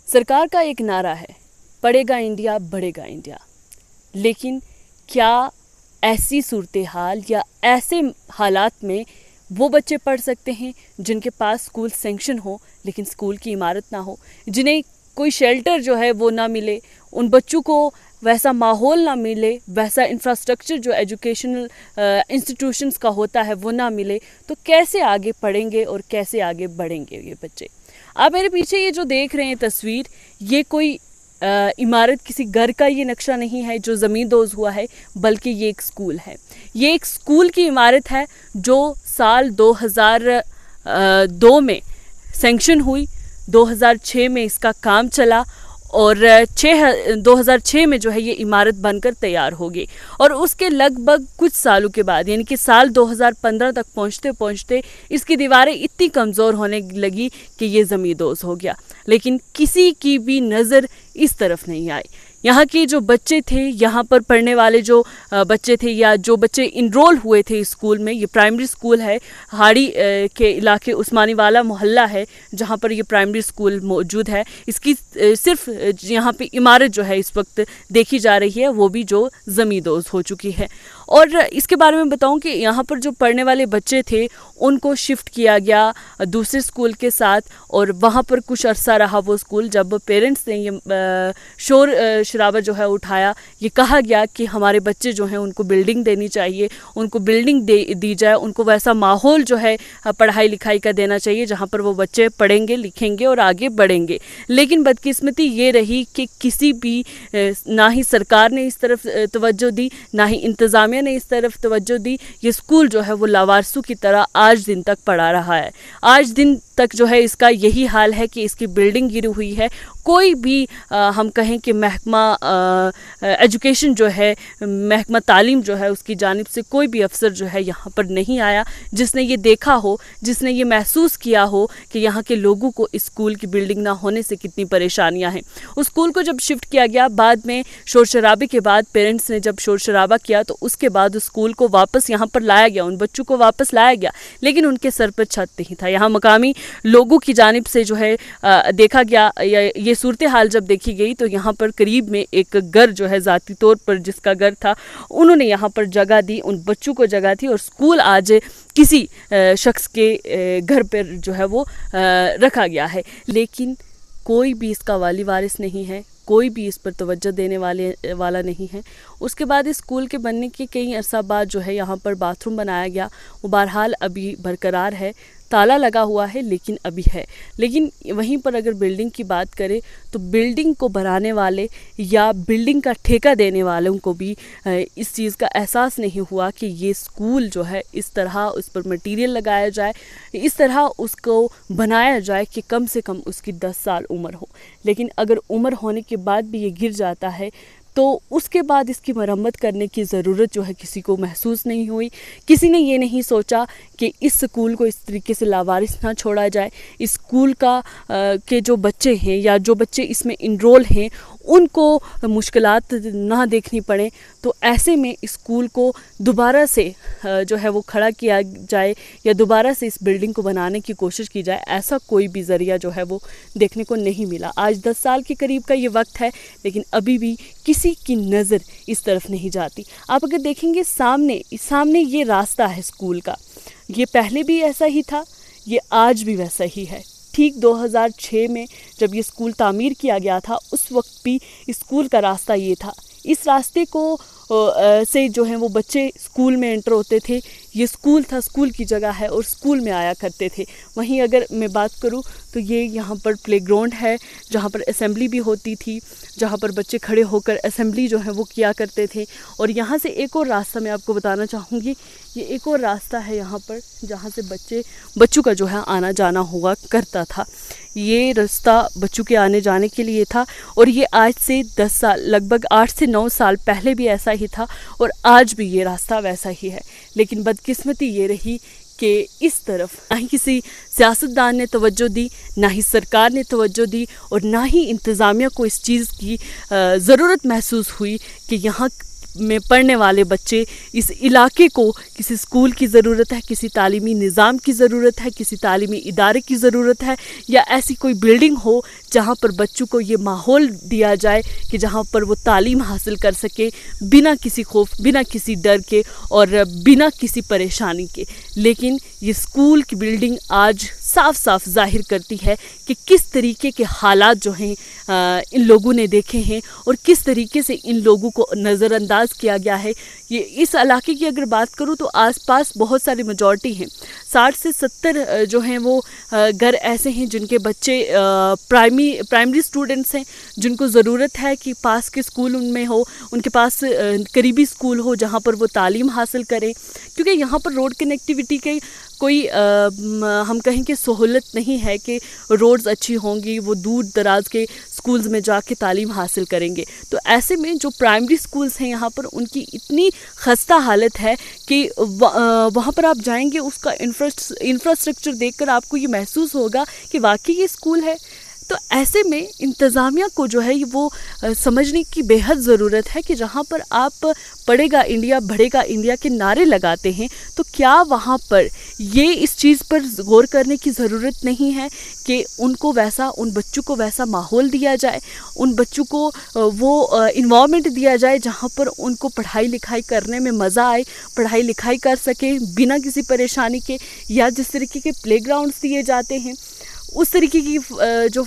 سرکار کا ایک نعرہ ہے، پڑھے گا انڈیا بڑھے گا انڈیا، لیکن کیا ایسی صورتحال یا ایسے حالات میں وہ بچے پڑھ سکتے ہیں جن کے پاس اسکول سینکشن ہو لیکن اسکول کی عمارت نہ ہو، جنہیں کوئی شیلٹر جو ہے وہ نہ ملے، ان بچوں کو ویسا ماحول نہ ملے، ویسا انفراسٹرکچر جو ایجوکیشنل انسٹیٹیوشنز کا ہوتا ہے وہ نہ ملے، تو کیسے آگے پڑھیں گے اور کیسے آگے بڑھیں گے یہ بچے؟ آپ میرے پیچھے یہ جو دیکھ رہے ہیں تصویر، یہ کوئی عمارت کسی گھر کا یہ نقشہ نہیں ہے جو زمین دوز ہوا ہے، بلکہ یہ ایک اسکول ہے۔ یہ ایک اسکول کی عمارت ہے جو سال 2002 میں سینکشن ہوئی، 2006 میں اس کا کام چلا اور 2006 میں جو ہے یہ عمارت بن کر تیار ہوگی، اور اس کے لگ بھگ کچھ سالوں کے بعد یعنی کہ سال 2015 تک پہنچتے پہنچتے اس کی دیواریں اتنی کمزور ہونے لگی کہ یہ زمین دوز ہو گیا، لیکن کسی کی بھی نظر اس طرف نہیں آئی۔ یہاں کے جو بچے تھے، یہاں پر پڑھنے والے جو بچے تھے یا جو بچے انرول ہوئے تھے اسکول میں، یہ پرائمری اسکول ہے، ہاڑی کے علاقے عثمانی والا محلہ ہے جہاں پر یہ پرائمری اسکول موجود ہے، اس کی صرف یہاں پہ عمارت جو ہے اس وقت دیکھی جا رہی ہے، وہ بھی جو زمین دوز ہو چکی ہے۔ اور اس کے بارے میں بتاؤں کہ یہاں پر جو پڑھنے والے بچے تھے ان کو شفٹ کیا گیا دوسرے اسکول کے ساتھ، اور وہاں پر کچھ عرصہ رہا وہ اسکول۔ جب پیرنٹس نے یہ شور شرابہ جو ہے اٹھایا، یہ کہا گیا کہ ہمارے بچے جو ہیں ان کو بلڈنگ دینی چاہیے، ان کو بلڈنگ دی جائے، ان کو ویسا ماحول جو ہے پڑھائی لکھائی کا دینا چاہیے جہاں پر وہ بچے پڑھیں گے، لکھیں گے اور آگے بڑھیں گے۔ لیکن بدقسمتی یہ رہی کہ کسی بھی نہ ہی سرکار نے اس طرف توجہ دی، نہ ہی انتظامیہ نے اس طرف توجہ دی۔ یہ اسکول جو ہے وہ لاوارثوں کی طرح آج دن تک پڑھا رہا ہے۔ آج دن تک جو ہے اس کا یہی حال ہے کہ اس کی بلڈنگ گری ہوئی ہے۔ کوئی بھی ہم کہیں کہ محکمہ ایجوکیشن جو ہے، محکمہ تعلیم جو ہے، اس کی جانب سے کوئی بھی افسر جو ہے یہاں پر نہیں آیا جس نے یہ دیکھا ہو، جس نے یہ محسوس کیا ہو کہ یہاں کے لوگوں کو اس اسکول کی بلڈنگ نہ ہونے سے کتنی پریشانیاں ہیں۔ اس اسکول کو جب شفٹ کیا گیا، بعد میں شور شرابے کے بعد پیرنٹس نے جب شور شرابہ کیا تو اس کے بعد اس اسکول کو واپس یہاں پر لایا گیا، ان بچوں کو واپس لایا گیا، لیکن ان کے سر پر چھت نہیں تھا۔ یہاں مقامی لوگوں کی جانب سے جو ہے دیکھا گیا، یہ صورتحال جب دیکھی گئی تو یہاں پر قریب میں ایک گھر جو ہے ذاتی طور پر جس کا گھر تھا، انہوں نے یہاں پر جگہ دی، ان بچوں کو جگہ تھی، اور اسکول آج کسی شخص کے گھر پر جو ہے وہ رکھا گیا ہے، لیکن کوئی بھی اس کا والی وارث نہیں ہے، کوئی بھی اس پر توجہ دینے والا نہیں ہے۔ اس کے بعد اس اسکول کے بننے کے کئی عرصہ بعد جو ہے یہاں پر باتھ روم بنایا گیا، وہ بہرحال ابھی برقرار ہے، تالا لگا ہوا ہے لیکن ابھی ہے۔ لیکن وہیں پر اگر بلڈنگ کی بات کریں تو بلڈنگ کو بنانے والے یا بلڈنگ کا ٹھیکہ دینے والوں کو بھی اس چیز کا احساس نہیں ہوا کہ یہ اسکول جو ہے اس طرح اس پر مٹیریل لگایا جائے، اس طرح اس کو بنایا جائے کہ کم سے کم اس کی 10 سال عمر ہو۔ لیکن اگر عمر ہونے کے بعد بھی یہ گر جاتا ہے تو اس کے بعد اس کی مرمت کرنے کی ضرورت جو ہے کسی کو محسوس نہیں ہوئی۔ کسی نے یہ نہیں سوچا کہ اس اسکول کو اس طریقے سے لاوارث نہ چھوڑا جائے، اس اسکول کے جو بچے ہیں یا جو بچے اس میں انرول ہیں ان کو مشکلات نہ دیکھنی پڑیں، تو ایسے میں اسکول کو دوبارہ سے جو ہے وہ کھڑا کیا جائے یا دوبارہ سے اس بلڈنگ کو بنانے کی کوشش کی جائے۔ ایسا کوئی بھی ذریعہ جو ہے وہ دیکھنے کو نہیں ملا۔ آج 10 سال کے قریب کا یہ وقت ہے، لیکن ابھی بھی کسی کی نظر اس طرف نہیں جاتی۔ آپ اگر دیکھیں گے سامنے یہ راستہ ہے اسکول کا، یہ پہلے بھی ایسا ہی تھا، یہ آج بھی ویسا ہی ہے۔ ٹھیک 2006 میں جب یہ اسکول تعمیر کیا گیا تھا، اس وقت بھی اسکول کا راستہ یہ تھا۔ اس راستے کو سے جو ہیں وہ بچے اسکول میں انٹر ہوتے تھے، یہ اسکول تھا، اسکول کی جگہ ہے اور اسکول میں آیا کرتے تھے۔ وہیں اگر میں بات کروں تو یہ یہاں پر پلے گراؤنڈ ہے جہاں پر اسمبلی بھی ہوتی تھی، جہاں پر بچے کھڑے ہو کر اسمبلی جو ہے وہ کیا کرتے تھے۔ اور یہاں سے ایک اور راستہ میں آپ کو بتانا چاہوں گی، یہ ایک اور راستہ ہے یہاں پر جہاں سے بچوں کا جو ہے آنا جانا ہوا کرتا تھا۔ یہ راستہ بچوں کے آنے جانے کے لیے تھا، اور یہ آج سے 10 سال، لگ بھگ 8 سے 9 سال پہلے بھی ایسا ہی تھا، اور آج بھی یہ راستہ ویسا ہی ہے۔ لیکن بدقسمتی یہ رہی کہ اس طرف نہ ہی کسی سیاستدان نے توجہ دی، نہ ہی سرکار نے توجہ دی، اور نہ ہی انتظامیہ کو اس چیز کی ضرورت محسوس ہوئی کہ یہاں میں پڑھنے والے بچے، اس علاقے کو کسی اسکول کی ضرورت ہے، کسی تعلیمی نظام کی ضرورت ہے، کسی تعلیمی ادارے کی ضرورت ہے، یا ایسی کوئی بلڈنگ ہو جہاں پر بچوں کو یہ ماحول دیا جائے کہ جہاں پر وہ تعلیم حاصل کر سکے بنا کسی خوف، بنا کسی ڈر کے اور بنا کسی پریشانی کے۔ لیکن یہ اسکول کی بلڈنگ آج صاف صاف ظاہر کرتی ہے کہ کس طریقے کے حالات جو ہیں ان لوگوں نے دیکھے ہیں اور کس طریقے سے ان لوگوں کو نظر انداز کیا گیا ہے۔ یہ اس علاقے کی اگر بات کروں تو آس پاس بہت ساری میجورٹی ہیں، 60 سے 70 جو ہیں وہ گھر ایسے ہیں جن کے بچے پرائمری اسٹوڈنٹس ہیں، جن کو ضرورت ہے کہ پاس کے اسکول ان میں ہو، ان کے پاس قریبی اسکول ہو جہاں پر وہ تعلیم حاصل کریں، کیونکہ یہاں پر روڈ کنیکٹیویٹی کے کوئی ہم کہیں کہ سہولت نہیں ہے کہ روڈز اچھی ہوں گی، وہ دور دراز کے اسکولز میں جا کے تعلیم حاصل کریں گے۔ تو ایسے میں جو پرائمری اسکولز ہیں یہاں پر ان کی اتنی خستہ حالت ہے کہ وہاں پر آپ جائیں گے، اس کا انفراسٹرکچر دیکھ کر آپ کو یہ محسوس ہوگا کہ واقعی یہ اسکول ہے۔ تو ایسے میں انتظامیہ کو جو ہے وہ سمجھنے کی بے حد ضرورت ہے کہ جہاں پر آپ پڑھے گا انڈیا، بڑھے گا انڈیا کے نعرے لگاتے ہیں، تو کیا وہاں پر یہ اس چیز پر غور کرنے کی ضرورت نہیں ہے کہ ان بچوں کو ویسا ماحول دیا جائے، ان بچوں کو وہ انوائرمنٹ دیا جائے جہاں پر ان کو پڑھائی لکھائی کرنے میں مزہ آئے، پڑھائی لکھائی کر سکیں بنا کسی پریشانی کے، یا جس طریقے کے پلے گراؤنڈس دیے جاتے ہیں اس طریقے کی جو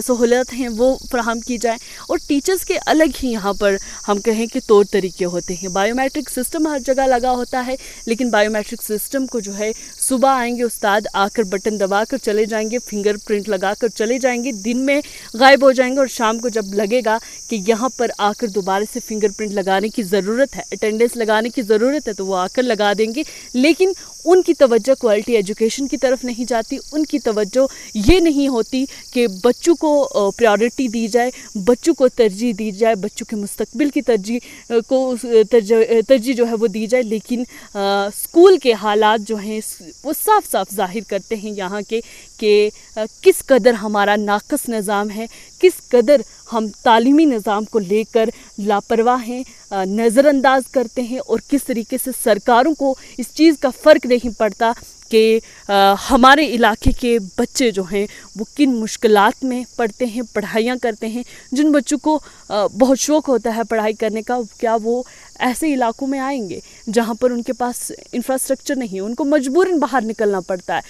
سہولت ہیں وہ فراہم کی جائیں۔ اور ٹیچرز کے الگ ہی یہاں پر ہم کہیں کہ طور طریقے ہوتے ہیں۔ بائیو میٹرک سسٹم ہر جگہ لگا ہوتا ہے، لیکن بائیو میٹرک سسٹم کو جو ہے صبح آئیں گے استاد، آ کر بٹن دبا کر چلے جائیں گے، فنگر پرنٹ لگا کر چلے جائیں گے، دن میں غائب ہو جائیں گے، اور شام کو جب لگے گا کہ یہاں پر آ کر دوبارہ سے فنگر پرنٹ لگانے کی ضرورت ہے، اٹینڈنس لگانے کی ضرورت ہے، تو وہ آ کر لگا دیں گے۔ لیکن ان کی توجہ کوالٹی ایجوکیشن کی طرف نہیں جاتی، ان کی توجہ یہ نہیں ہوتی کہ بچوں کو پریورٹی دی جائے، بچوں کو ترجیح دی جائے، بچوں کے مستقبل کی ترجیح جو ہے وہ دی جائے۔ لیکن اسکول کے حالات جو ہیں وہ صاف صاف ظاہر کرتے ہیں یہاں کے کہ کس قدر ہمارا ناقص نظام ہے، کس قدر ہم تعلیمی نظام کو لے کر لاپرواہ ہیں، نظر انداز کرتے ہیں، اور کس طریقے سے سرکاروں کو اس چیز کا فرق نہیں پڑتا کہ ہمارے علاقے کے بچے جو ہیں وہ کن مشکلات میں پڑھتے ہیں، پڑھائیاں کرتے ہیں۔ جن بچوں کو بہت شوق ہوتا ہے پڑھائی کرنے کا، کیا وہ ایسے علاقوں میں آئیں گے جہاں پر ان کے پاس انفراسٹرکچر نہیں، ان کو مجبوراً باہر نکلنا پڑتا ہے۔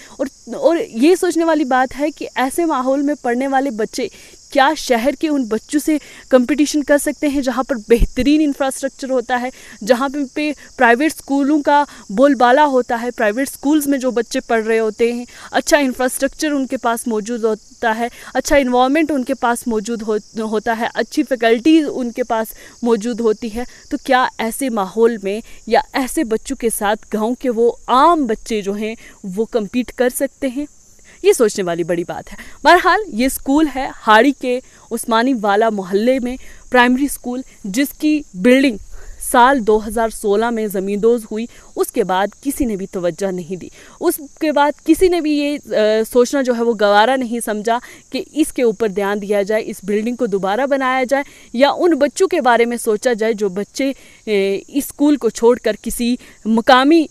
اور یہ سوچنے والی بات ہے کہ ایسے ماحول میں پڑھنے والے بچے کیا شہر کے ان بچوں سے کمپٹیشن کر سکتے ہیں جہاں پر بہترین انفراسٹرکچر ہوتا ہے، جہاں پہ پرائیویٹ اسکولوں کا بول بالا ہوتا ہے، پرائیویٹ اسکولز میں جو بچے پڑھ رہے ہوتے ہیں، اچھا انفراسٹرکچر ان کے پاس موجود ہوتا ہے، اچھا انوائرمنٹ ان کے پاس موجود ہوتا ہے، اچھی فیکلٹیز ان کے پاس موجود ہوتی ہے۔ تو کیا ایسے ماحول میں یا ایسے بچوں کے ساتھ گاؤں کے وہ عام بچے جو ہیں وہ کمپیٹ کر سکتے ہیں؟ یہ سوچنے والی بڑی بات ہے۔ بہرحال یہ اسکول ہے ہاڑی کے عثمانی والا محلے میں، پرائمری اسکول، جس کی بلڈنگ سال 2016 میں زمیندوز ہوئی۔ اس کے بعد کسی نے بھی توجہ نہیں دی، اس کے بعد کسی نے بھی یہ سوچنا جو ہے وہ گوارا نہیں سمجھا کہ اس کے اوپر دھیان دیا جائے، اس بلڈنگ کو دوبارہ بنایا جائے، یا ان بچوں کے بارے میں سوچا جائے جو بچے اس اسکول کو چھوڑ کر کسی مقامی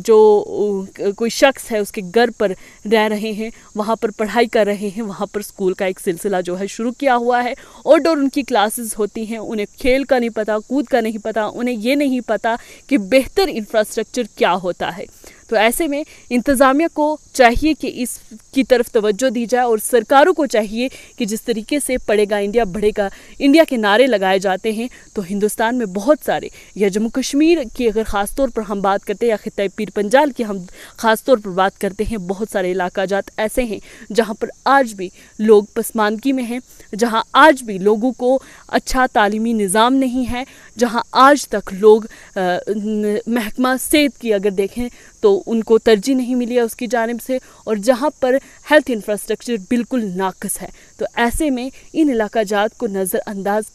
جو کوئی شخص ہے اس کے گھر پر رہ رہے ہیں، وہاں پر پڑھائی کر رہے ہیں، وہاں پر اسکول کا ایک سلسلہ جو ہے شروع کیا ہوا ہے، اور ڈور ان کی کلاسز ہوتی ہیں، انہیں کھیل کا نہیں پتہ، کود کا نہیں پتہ، انہیں یہ نہیں پتہ کہ بہتر انفراسٹرکچر کیا ہوتا ہے۔ تو ایسے میں انتظامیہ کو چاہیے کہ اس کی طرف توجہ دی جائے، اور سرکاروں کو چاہیے کہ جس طریقے سے پڑھے گا انڈیا، بڑھے گا انڈیا کے نعرے لگائے جاتے ہیں، تو ہندوستان میں بہت سارے، یا جموں کشمیر کی اگر خاص طور پر ہم بات کرتے ہیں، یا خطہ پیر پنجال کی ہم خاص طور پر بات کرتے ہیں، بہت سارے علاقہ جات ایسے ہیں جہاں پر آج بھی لوگ پسماندگی میں ہیں، جہاں آج بھی لوگوں کو اچھا تعلیمی نظام نہیں ہے، جہاں آج تک لوگ محکمہ صحت کی اگر دیکھیں تو ان کو ترجیح نہیں ملی ہے اس کی جانب سے، اور جہاں پر ہیلتھ انفراسٹرکچر بالکل ناقص ہے۔ تو ایسے میں ان علاقہ جات کو نظر انداز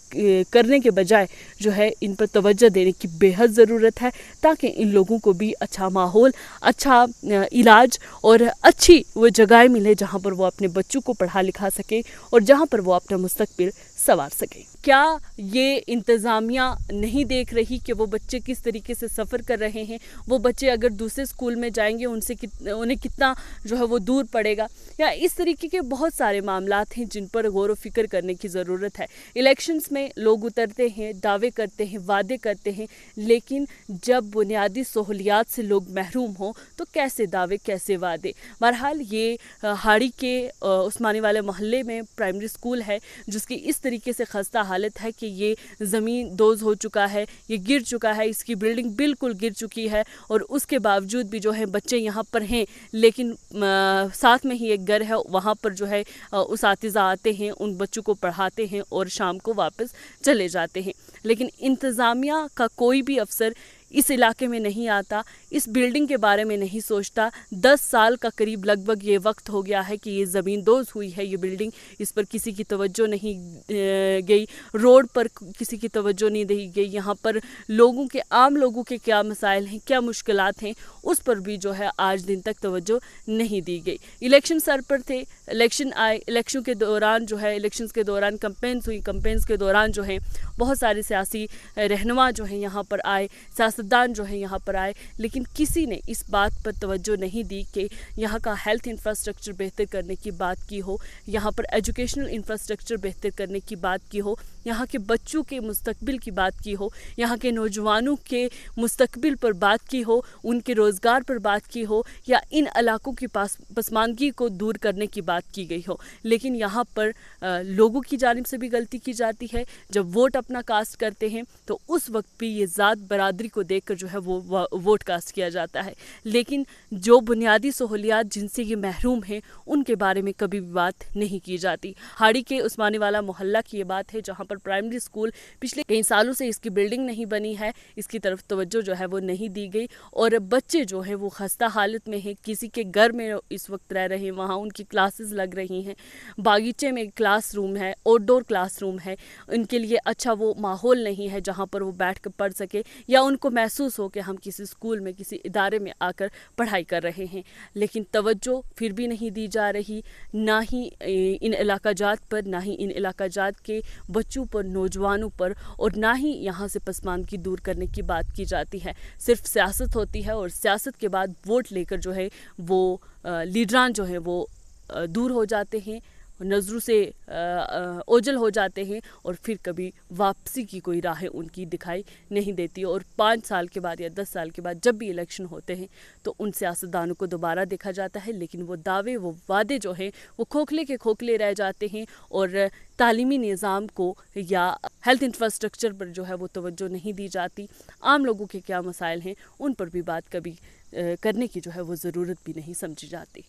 کرنے کے بجائے جو ہے ان پر توجہ دینے کی بے حد ضرورت ہے، تاکہ ان لوگوں کو بھی اچھا ماحول، اچھا علاج اور اچھی وہ جگہیں ملے جہاں پر وہ اپنے بچوں کو پڑھا لکھا سکے اور جہاں پر وہ اپنا مستقبل سنوار سکے۔ کیا یہ انتظامیہ نہیں دیکھ رہی کہ وہ بچے کس طریقے سے سفر کر رہے ہیں؟ وہ بچے اگر دوسرے اسکول میں جائیں گے انہیں کتنا جو ہے وہ دور پڑے گا؟ یا اس طریقے کے بہت سارے معاملات ہیں جن پر غور و فکر کرنے کی ضرورت ہے۔ الیکشنز میں لوگ اترتے ہیں، دعوے کرتے ہیں، وعدے کرتے ہیں، لیکن جب بنیادی سہولیات سے لوگ محروم ہوں تو کیسے دعوے، کیسے وعدے؟ بہرحال یہ ہاڑی کے عثمانی والے محلے میں پرائمری اسکول ہے جس کی اس طریقے سے خستہ حالت ہے کہ یہ زمین دوز ہو چکا ہے، یہ گر چکا ہے، اس کی بلڈنگ بالکل گر چکی ہے، اور اس کے باوجود بھی جو ہے بچے یہاں پر ہیں، لیکن ساتھ میں ہی ایک گھر ہے، وہاں پر جو ہے اساتذہ آتے ہیں، ان بچوں کو پڑھاتے ہیں اور شام کو واپس چلے جاتے ہیں۔ لیکن انتظامیہ کا کوئی بھی افسر اس علاقے میں نہیں آتا، اس بلڈنگ کے بارے میں نہیں سوچتا۔ 10 سال کا قریب لگ بھگ یہ وقت ہو گیا ہے کہ یہ زمین دوز ہوئی ہے، یہ بلڈنگ، اس پر کسی کی توجہ نہیں گئی، روڈ پر کسی کی توجہ نہیں دی گئی، یہاں پر عام لوگوں کے کیا مسائل ہیں، کیا مشکلات ہیں، اس پر بھی جو ہے آج دن تک توجہ نہیں دی گئی۔ الیکشن سر پر تھے، الیکشن آئے، الیکشن کے دوران جو ہے الیکشنز کے دوران کمپینز ہوئی، کمپینز کے دوران جو ہے بہت سارے سیاسی رہنما جو ہیں یہاں پر آئے، سیاستدان جو ہیں یہاں پر آئے، لیکن کسی نے اس بات پر توجہ نہیں دی کہ یہاں کا ہیلتھ انفراسٹرکچر بہتر کرنے کی بات کی ہو، یہاں پر ایجوکیشنل انفراسٹرکچر بہتر کرنے کی بات کی ہو، یہاں کے بچوں کے مستقبل کی بات کی ہو، یہاں کے نوجوانوں کے مستقبل پر بات کی ہو، ان کے روزگار پر بات کی ہو، یا ان علاقوں کی پسماندگی کو دور کرنے کی بات کی گئی ہو۔ لیکن یہاں پر لوگوں کی جانب سے بھی غلطی کی جاتی ہے۔ جب ووٹ اپنا کاسٹ کرتے ہیں تو اس وقت بھی یہ ذات برادری کو دیکھ کر جو ہے وہ ووٹ کاسٹ کیا جاتا ہے، لیکن جو بنیادی سہولیات جن سے یہ محروم ہیں ان کے بارے میں کبھی بھی بات نہیں کی جاتی۔ ہاڑی کے عثمانی والا محلہ کی یہ بات ہے جہاں پر پرائمری اسکول پچھلے کئی سالوں سے اس کی بلڈنگ نہیں بنی ہے، اس کی طرف توجہ جو ہے وہ نہیں دی گئی، اور بچے جو ہیں وہ خستہ حالت میں ہیں، کسی کے گھر میں اس وقت رہ رہے ہیں، وہاں ان کی کلاسز لگ رہی ہیں، باغیچے میں کلاس روم ہے، آؤٹ ڈور کلاس روم ہے، ان کے لیے اچھا وہ ماحول نہیں ہے جہاں پر وہ بیٹھ کر پڑھ سکے، یا ان کو محسوس ہو کہ ہم کسی اسکول میں، کسی ادارے میں آ کر پڑھائی کر رہے ہیں۔ لیکن توجہ پھر بھی نہیں دی جا رہی، نہ ہی ان علاقہ جات پر، نہ ہی ان علاقہ جات کے بچوں پر، نوجوانوں پر، اور نہ ہی یہاں سے پسماندگی دور کرنے کی بات کی جاتی ہے۔ صرف سیاست ہوتی ہے، اور سیاست کے بعد ووٹ لے کر جو ہے وہ لیڈران جو ہیں وہ دور ہو جاتے ہیں، نظروں سے اوجھل ہو جاتے ہیں، اور پھر کبھی واپسی کی کوئی راہ ان کی دکھائی نہیں دیتی، اور 5 سال کے بعد یا 10 سال کے بعد جب بھی الیکشن ہوتے ہیں تو ان سیاستدانوں کو دوبارہ دیکھا جاتا ہے، لیکن وہ دعوے، وہ وعدے جو ہیں وہ کھوکھلے کے کھوکھلے رہ جاتے ہیں، اور تعلیمی نظام کو یا ہیلتھ انفراسٹرکچر پر جو ہے وہ توجہ نہیں دی جاتی، عام لوگوں کے کیا مسائل ہیں ان پر بھی بات کبھی کرنے کی جو ہے وہ ضرورت بھی نہیں سمجھی جاتی۔